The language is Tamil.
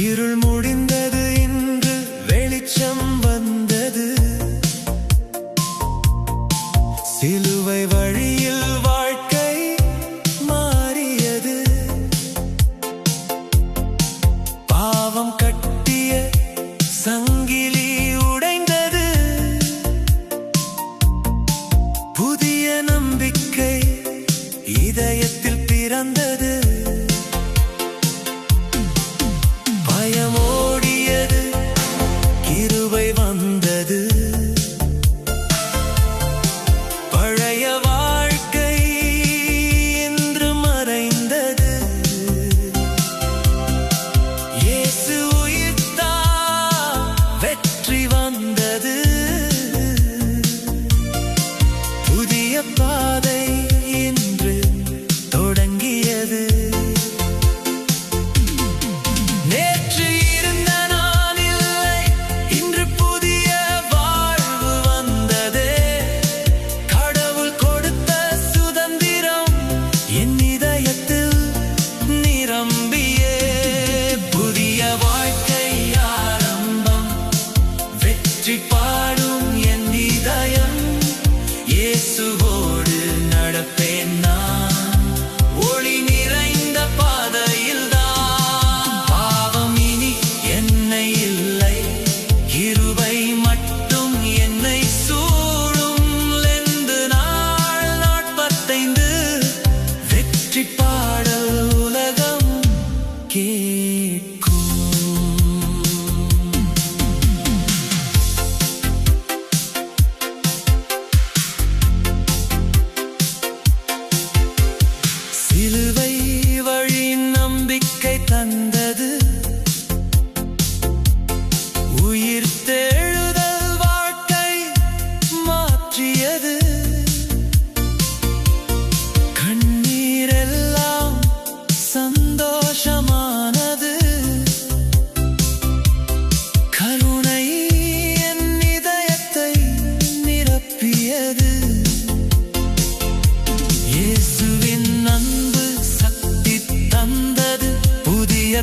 இருள் முடிந்தது, இன்று வெளிச்சம் வந்தது. சிலுவை வழியில் வாழ்க்கை மாறியது. பாவம் கட்டிய சங்கிலி உடைந்தது. புதிய நம்பிக்கை இதயத்தில் பிறந்தது. பயம் ஓடியது, கிருபை வந்தது. பழைய வாழ்க்கை என்று மறைந்தது. இயேசு உயிர்த்தார், வெற்றி வந்தது. புதிய பாதை இன்று தொடங்கியது. நேற்று இருந்த நான் இல்லை, இன்று புதிய வாழ்வு வந்ததே. கடவுள் கொடுத்த சுதந்திரம் என் இதயத்தில் நிரம்பியே. புதிய வாழ்க்கை ஆரம்பம், வெற்றி பாடும் என் இதயம். இயேசுவோடு நடப்பேன் நான், ஒளி நிறைந்த பாதையில்தான். பாவம் இனி என்னை இல்லை, கிருபை மட்டும் என்னை சூழும். லெந்து நாள் 45 வெற்றி பாடல் உலகம் கேட்கும். சிலுவை வழி நம்பிக்கை தந்தது. உயிர்த்தெழுதல் வாழ்க்கை மாற்றியது. கண்ணீரெல்லாம் சந்தோஷமானது. கருணை என் இதயத்தை நிரப்பியது. இயேசுவின் அன்பு சக்தி தந்தது. புதிய